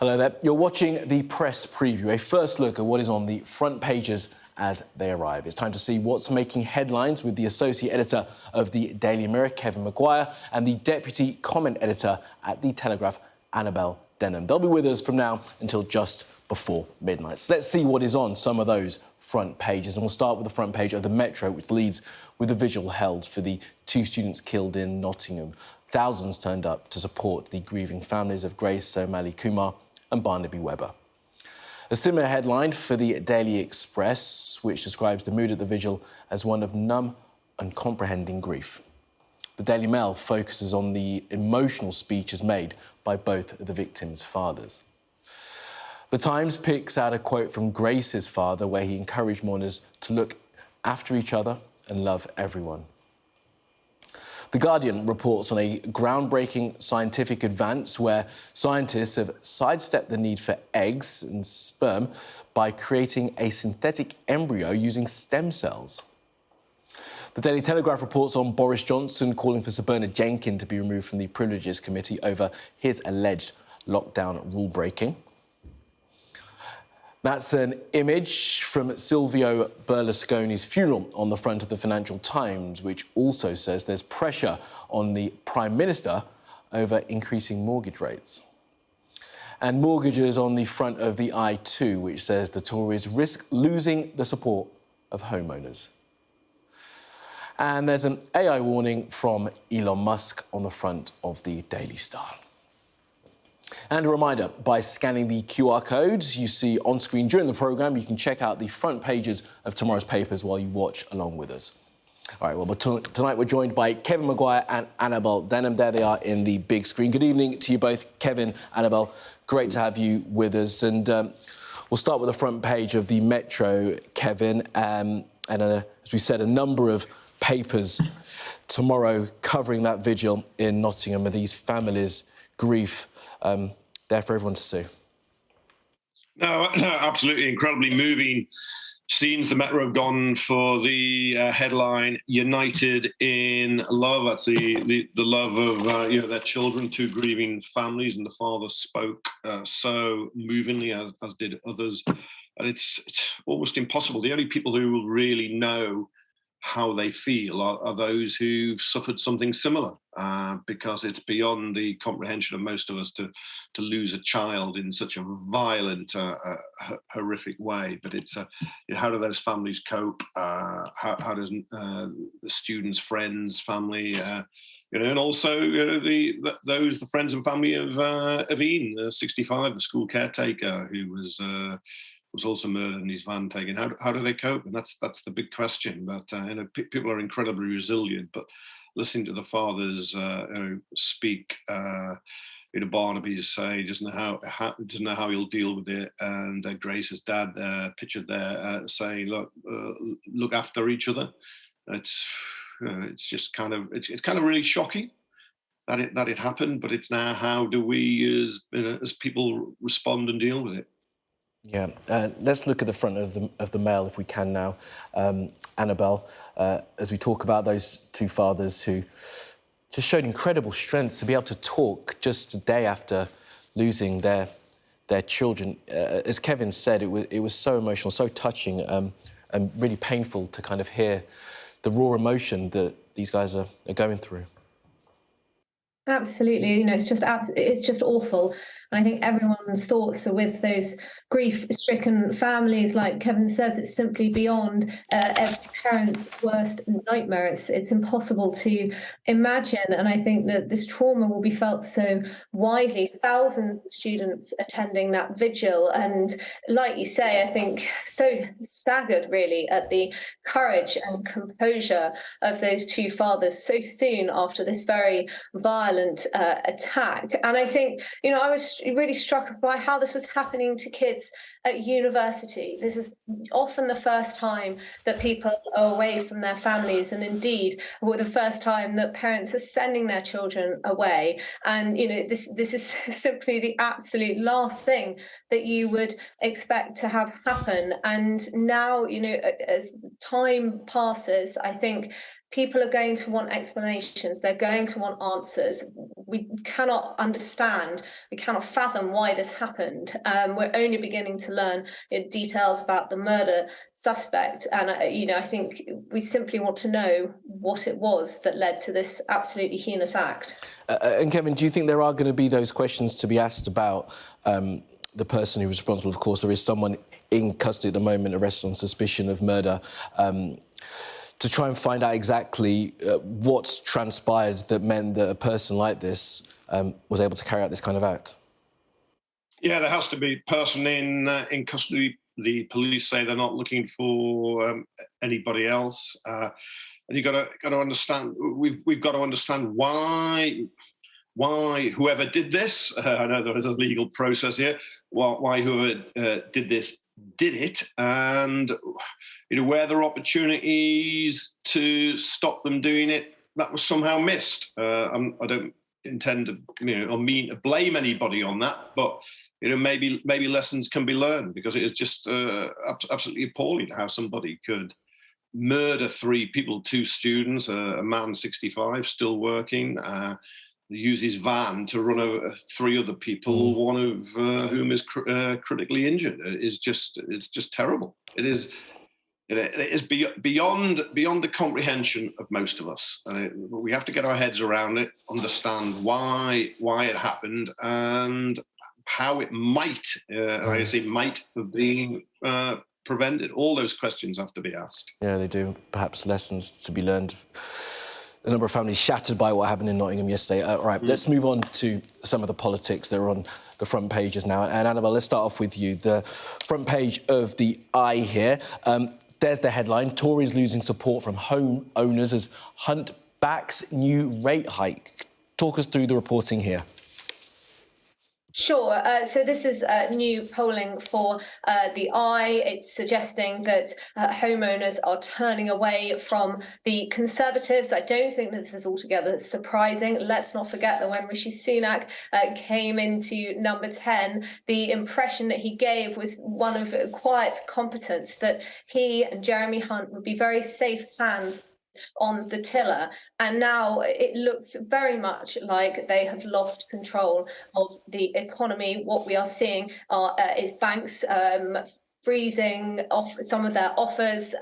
Hello there. You're watching the press preview, a first look at what is on the front pages as they arrive. It's time to see what's making headlines with the associate editor of the Daily Mirror, Kevin Maguire, and the deputy comment editor at the Telegraph, Annabel Denham. They'll be with us from now until just before midnight. So let's see what is on some of those front pages. And we'll start with the front page of the Metro, which leads with a vigil held for the 2 students killed in Nottingham. Thousands turned up to support the grieving families of Grace O'Malley Kumar and Barnaby Webber. A similar headline for the Daily Express, which describes the mood at the vigil as one of numb and comprehending grief. The Daily Mail focuses on the emotional speeches made by both the victims' fathers. The Times picks out a quote from Grace's father where he encouraged mourners to look after each other and love everyone. The Guardian reports on a groundbreaking scientific advance where scientists have sidestepped the need for eggs and sperm by creating a synthetic embryo using stem cells. The Daily Telegraph reports on Boris Johnson calling for Sir Bernard Jenkin to be removed from the Privileges Committee over his alleged lockdown rule-breaking. That's an image from Silvio Berlusconi's funeral on the front of the Financial Times, which also says there's pressure on the Prime Minister over increasing mortgage rates. And mortgages on the front of the i2, which says the Tories risk losing the support of homeowners. And there's an AI warning from Elon Musk on the front of the Daily Star. And a reminder, by scanning the QR codes you see on screen during the programme, you can check out the front pages of tomorrow's papers while you watch along with us. All right, well, tonight we're joined by Kevin Maguire and Annabel Denham. There they are in the big screen. Good evening to you both, Kevin, Annabel. Great to have you with us. And we'll start with the front page of the Metro, Kevin. As we said, a number of papers tomorrow covering that vigil in Nottingham and these families' grief. There for everyone to see. No, absolutely incredibly moving scenes. The Metro have gone for the headline "United in Love." That's the love of their children, 2 grieving families, and the father spoke so movingly, as did others. And it's almost impossible. The only people who will really know how they feel are those who've suffered something similar, because it's beyond the comprehension of most of us to lose a child in such a violent, horrific way. But it's how do those families cope? How does the students' friends, family, and also the friends and family of Ian, 65, the school caretaker who was also murdered and his van taken. How do they cope? And that's the big question. But people are incredibly resilient. But listening to the fathers speak, Barnaby say doesn't know how he'll deal with it, and Grace's dad pictured there saying, look after each other. It's just kind of really shocking that it happened. But it's now how do we as people respond and deal with it? Yeah, let's look at the front of the Mail if we can now, Annabel, as we talk about those 2 fathers who just showed incredible strength to be able to talk just a day after losing their children. As Kevin said, it was so emotional, so touching, and really painful to kind of hear the raw emotion that these guys are going through. Absolutely, it's just awful. And I think everyone's thoughts are with those grief-stricken families. Like Kevin says, it's simply beyond every parent's worst nightmare. It's impossible to imagine. And I think that this trauma will be felt so widely. Thousands of students attending that vigil. And like you say, I think so staggered really at the courage and composure of those 2 fathers so soon after this very violent attack. And I think, I was really struck by how this was happening to kids at university. This is often the first time that people are away from their families, and indeed, the first time that parents are sending their children away. And this is simply the absolute last thing that you would expect to have happen. And now, as time passes, I think people are going to want explanations. They're going to want answers. We cannot understand, we cannot fathom why this happened. We're only beginning to learn details about the murder suspect. And, I think we simply want to know what it was that led to this absolutely heinous act. And Kevin, do you think there are going to be those questions to be asked about the person who's responsible? Of course, there is someone in custody at the moment, arrested on suspicion of murder, to try and find out exactly what's transpired that meant that a person like this was able to carry out this kind of act. Yeah, there has to be a person in custody. The police say they're not looking for anybody else, and you've got to understand. We've got to understand why whoever did this. I know there is a legal process here. Why whoever did this did it, and where there are opportunities to stop them doing it, that was somehow missed. I don't intend to, or mean to blame anybody on that, but maybe lessons can be learned, because it is just absolutely appalling how somebody could murder 3 people, 2 students, a man 65 still working. Use his van to run over 3 other people, one of whom is critically injured. It's just terrible. It is beyond the comprehension of most of us. We have to get our heads around it, understand why it happened, and how it might, I say might, have been prevented. All those questions have to be asked. Yeah, they do. Perhaps lessons to be learned. A number of families shattered by what happened in Nottingham yesterday. All right, let's move on to some of the politics that are on the front pages now. And Annabel, let's start off with you. The front page of the Eye here. There's the headline: Tories losing support from home owners as Hunt backs new rate hike. Talk us through the reporting here. Sure. So this is new polling for the Eye. It's suggesting that homeowners are turning away from the Conservatives. I don't think that this is altogether surprising. Let's not forget that when Rishi Sunak came into number 10, the impression that he gave was one of quiet competence, that he and Jeremy Hunt would be very safe hands on the tiller, and now it looks very much like they have lost control of the economy. What we are seeing is banks freezing off some of their offers,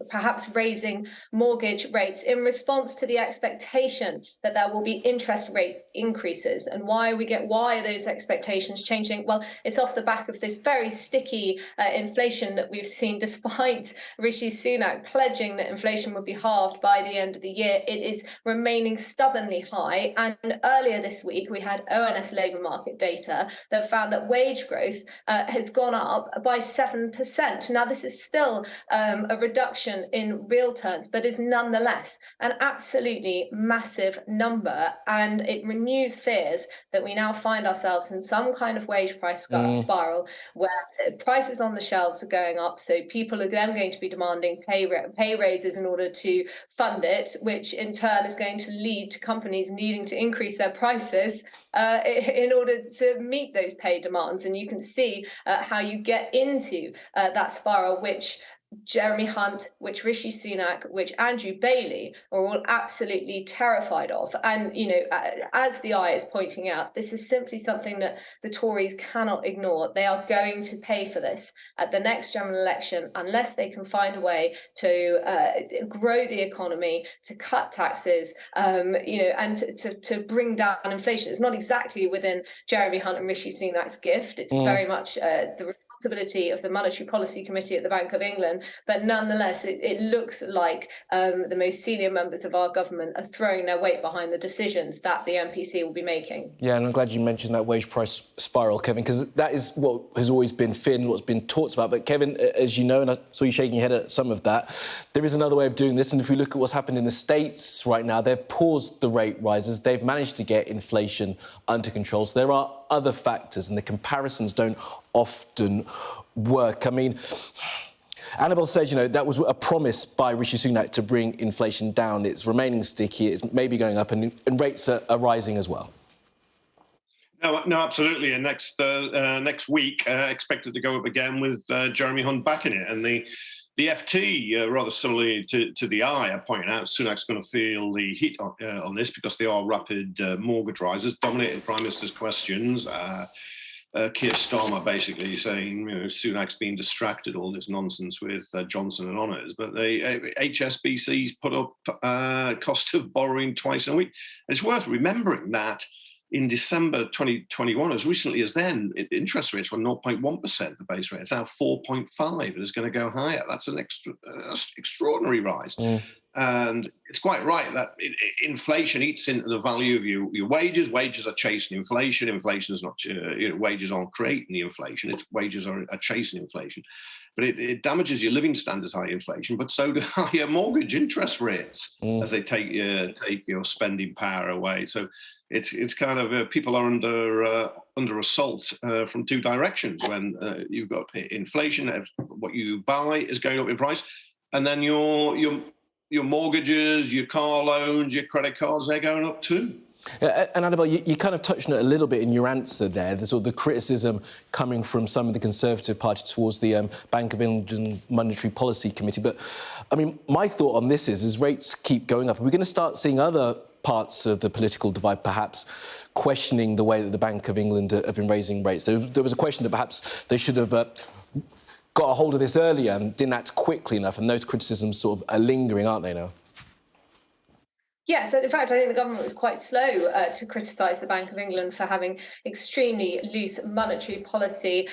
perhaps raising mortgage rates in response to the expectation that there will be interest rate increases. And why are those expectations changing? Well, it's off the back of this very sticky inflation that we've seen, despite Rishi Sunak pledging that inflation would be halved by the end of the year. It is remaining stubbornly high. And earlier this week, we had ONS labour market data that found that wage growth has gone up by 7%. Now, this is still a reduction in real terms, but is nonetheless an absolutely massive number. And it renews fears that we now find ourselves in some kind of wage price spiral, where prices on the shelves are going up. So people are then going to be demanding pay raises in order to fund it, which in turn is going to lead to companies needing to increase their prices in order to meet those pay demands. And you can see how you get into that spiral, which Jeremy Hunt, which Rishi Sunak, which Andrew Bailey are all absolutely terrified of. And, as the Eye is pointing out, this is simply something that the Tories cannot ignore. They are going to pay for this at the next general election unless they can find a way to grow the economy, to cut taxes, and to bring down inflation. It's not exactly within Jeremy Hunt and Rishi Sunak's gift. It's very much the responsibility of the Monetary Policy Committee at the Bank of England, but nonetheless it looks like the most senior members of our government are throwing their weight behind the decisions that the MPC will be making. Yeah, and I'm glad you mentioned that wage price spiral, Kevin, because that is what has always been feared and what's been talked about. But Kevin, as you know, and I saw you shaking your head at some of that, there is another way of doing this. And if we look at what's happened in the States right now, they've paused the rate rises. They've managed to get inflation under control. So there are other factors, and the comparisons don't often work. I mean, Annabel said, that was a promise by Rishi Sunak to bring inflation down. It's remaining sticky. It's maybe going up, and rates are rising as well. No, absolutely. And next week, expected to go up again with Jeremy Hunt backing it. And the The FT, rather similarly to the I, are pointing out Sunak's going to feel the heat on this because they are rapid mortgage rises, dominated Prime Minister's questions. Keir Starmer basically saying, Sunak's been distracted, all this nonsense with Johnson and Honours. But the HSBC's put up cost of borrowing twice a week. And it's worth remembering that in December 2021, as recently as then, interest rates were 0.1%, the base rate. It's now 4.5%. It is going to go higher. That's an extraordinary rise. Mm. And it's quite right that inflation eats into the value of your wages. Wages are chasing inflation. Inflation is not, wages aren't creating the inflation. It's wages are chasing inflation. But it damages your living standards, high inflation, but so do higher mortgage interest rates as they take your spending power away. So it's kind of people are under assault from two directions when you've got inflation, what you buy is going up in price, and then your mortgages, your car loans, your credit cards, they're going up too. And Annabel, you kind of touched on it a little bit in your answer there. There's sort of the criticism coming from some of the Conservative Party towards the Bank of England Monetary Policy Committee. But, I mean, my thought on this is, as rates keep going up, we're going to start seeing other parts of the political divide perhaps questioning the way that the Bank of England have been raising rates. There was a question that perhaps they should have got a hold of this earlier and didn't act quickly enough, and those criticisms sort of are lingering, aren't they, now? Yes, in fact, I think the government was quite slow to criticise the Bank of England for having extremely loose monetary policy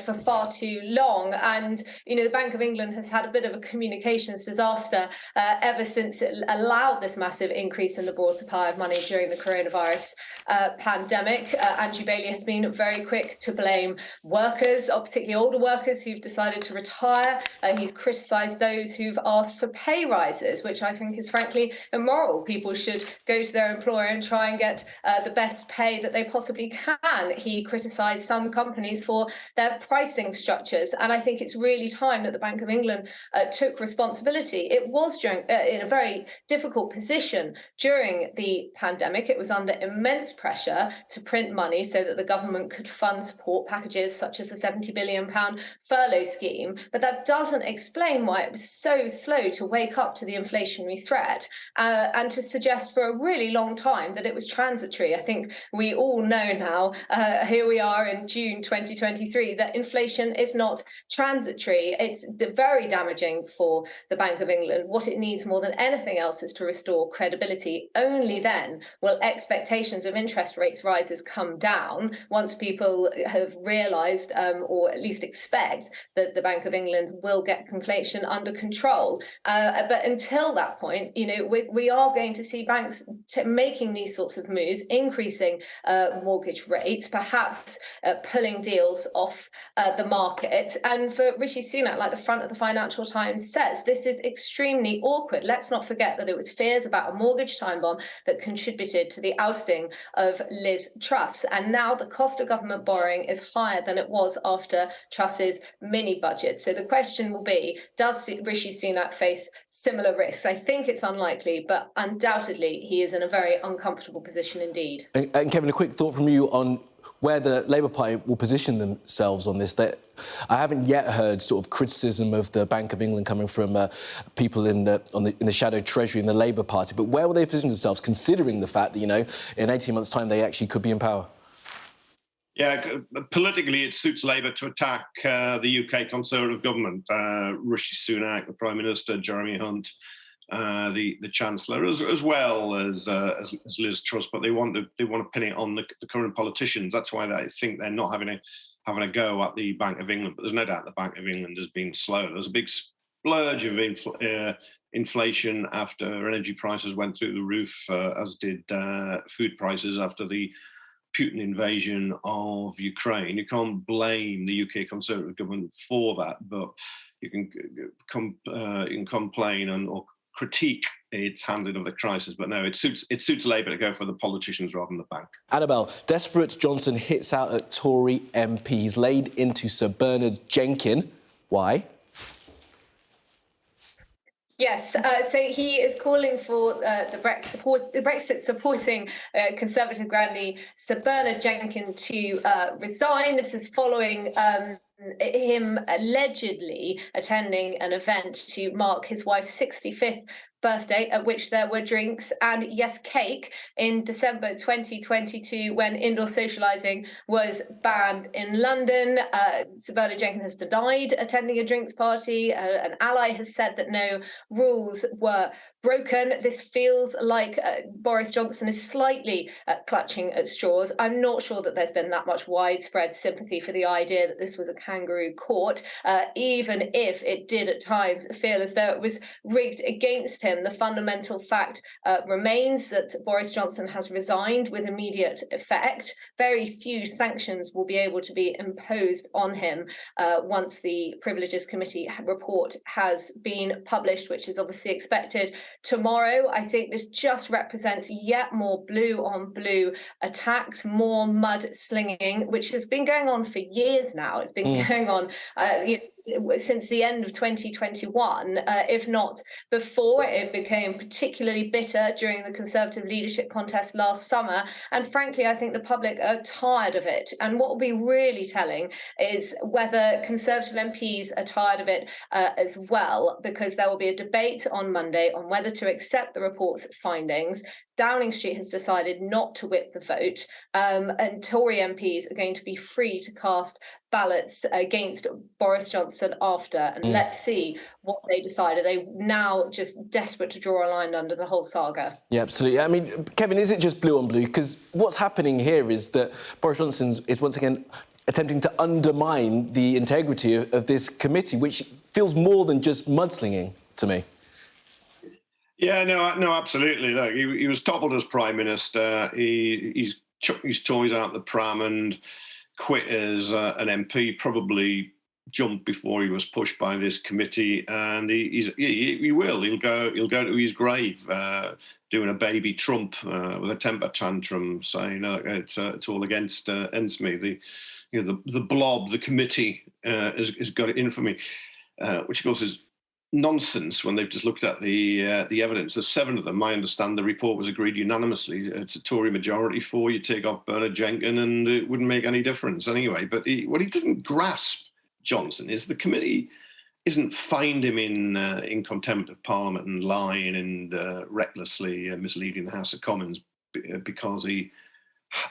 for far too long. And, the Bank of England has had a bit of a communications disaster ever since it allowed this massive increase in the broad supply of money during the coronavirus pandemic. Andrew Bailey has been very quick to blame workers, or particularly older workers who've decided to retire. He's criticised those who've asked for pay rises, which I think is frankly immoral. People should go to their employer and try and get the best pay that they possibly can. He criticised some companies for their pricing structures. And I think it's really time that the Bank of England took responsibility. It was in a very difficult position during the pandemic. It was under immense pressure to print money so that the government could fund support packages such as the £70 billion furlough scheme. But that doesn't explain why it was so slow to wake up to the inflationary threat and to suggest for a really long time that it was transitory. I think we all know now, here we are in June 2023, that inflation is not transitory. It's very damaging for the Bank of England. What it needs more than anything else is to restore credibility. Only then will expectations of interest rates rises come down, once people have realised or at least expect that the Bank of England will get inflation under control. But until that point, we are going to see banks making these sorts of moves, increasing mortgage rates, perhaps pulling deals off the market. And for Rishi Sunak, like the front of the Financial Times says, this is extremely awkward. Let's not forget that it was fears about a mortgage time bomb that contributed to the ousting of Liz Truss. And now the cost of government borrowing is higher than it was after Truss's mini budget. So the question will be, does Rishi Sunak face similar risks? I think it's unlikely, but undoubtedly he is in a very uncomfortable position indeed. And Kevin, a quick thought from you on where the Labour Party will position themselves on this. That I haven't yet heard sort of criticism of the Bank of England coming from people in the shadow Treasury in the Labour Party. But where will they position themselves, considering the fact that, in 18 months' time they actually could be in power? Yeah, politically it suits Labour to attack the UK Conservative government, Rishi Sunak, the Prime Minister, Jeremy Hunt, the Chancellor, as well as Liz Truss, but they want to pin it on the current politicians. That's why I think they're not having a go at the Bank of England. But there's no doubt the Bank of England has been slow. There's a big splurge of inflation after energy prices went through the roof, as did food prices after the Putin invasion of Ukraine. You can't blame the UK Conservative government for that, but you can complain or critique its handling of the crisis. But no, it suits Labour to go for the politicians rather than the bank. Annabel, desperate Johnson hits out at Tory MPs, laid into Sir Bernard Jenkin. Why? Yes, so he is calling for the Brexit supporting Conservative grandee Sir Bernard Jenkin to resign. This is following him allegedly attending an event to mark his wife's 65th birthday, at which there were drinks and, yes, cake, in December 2022 when indoor socialising was banned in London. Sir Bernard Jenkins has denied attending a drinks party. An ally has said that no rules were broken. This feels like Boris Johnson is slightly clutching at straws. I'm not sure that there's been that much widespread sympathy for the idea that this was a kangaroo court, even if it did at times feel as though it was rigged against him. The fundamental fact remains that Boris Johnson has resigned with immediate effect. Very few sanctions will be able to be imposed on him once the Privileges Committee report has been published, which is obviously expected tomorrow. I think this just represents yet more blue on blue attacks, more mudslinging, which has been going on for years now. It's been going on since the end of 2021, if not before. It became particularly bitter during the Conservative leadership contest last summer. And frankly, I think the public are tired of it. And what will be really telling is whether Conservative MPs are tired of it as well, because there will be a debate on Monday on whether to accept the report's findings. Downing Street has decided not to whip the vote, and Tory MPs are going to be free to cast ballots against Boris Johnson after. And let's see what they decide. Are they now just desperate to draw a line under the whole saga? Yeah, absolutely. I mean, Kevin, is it just blue on blue? Because what's happening here is that Boris Johnson is once again attempting to undermine the integrity of this committee, which feels more than just mudslinging to me. Yeah, no, absolutely. Look, he was toppled as Prime Minister. He's chucked his toys out the pram and quit as an MP, probably jumped before he was pushed by this committee, and he will. He'll go to his grave doing a baby Trump with a temper tantrum, saying it's all against me. The blob, the committee, has got it in for me, which of course is nonsense when they've just looked at the evidence. There's 7 of them. I understand the report was agreed unanimously. It's a Tory majority. 4, you take off Bernard Jenkins, and it wouldn't make any difference anyway. But what he doesn't grasp, Johnson, is the committee isn't fined him in contempt of Parliament and lying and recklessly misleading the House of Commons because he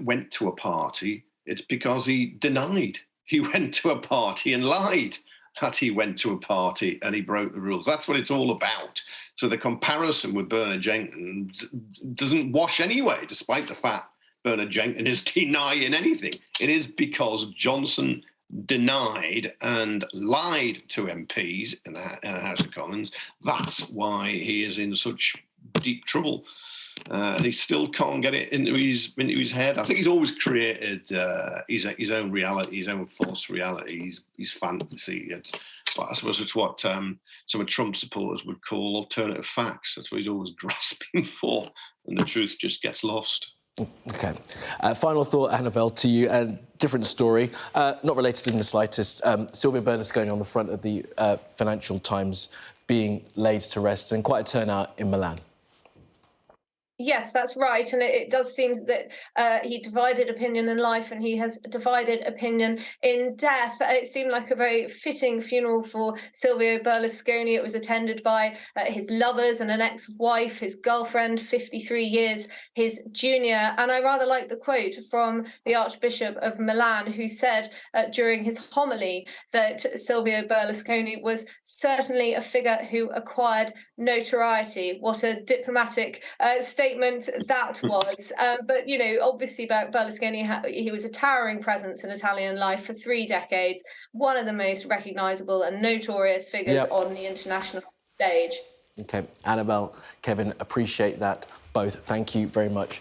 went to a party. It's because he denied he went to a party and lied that he went to a party and he broke the rules. That's what it's all about. So the comparison with Bernard Jenkins doesn't wash anyway, despite the fact Bernard Jenkins is denying anything. It is because Johnson denied and lied to MPs in the House of Commons. That's why he is in such deep trouble. And he still can't get it into his head. I think he's always created his own reality, his own false reality, his fantasy. I suppose it's what some of Trump supporters would call alternative facts. That's what he's always grasping for, and the truth just gets lost. OK. Final thought, Annabel, to you. A different story, not related in the slightest. Silvia Berlusconi on the front of the Financial Times being laid to rest, and quite a turnout in Milan. Yes, that's right. And it does seem that he divided opinion in life and he has divided opinion in death. It seemed like a very fitting funeral for Silvio Berlusconi. It was attended by his lovers and an ex-wife, his girlfriend, 53 years his junior. And I rather like the quote from the Archbishop of Milan, who said during his homily that Silvio Berlusconi was certainly a figure who acquired notoriety. What a diplomatic statement that was. But, you know, obviously Berlusconi, he was a towering presence in Italian life for 3 decades, one of the most recognisable and notorious figures on the international stage. OK. Annabel, Kevin, appreciate that both. Thank you very much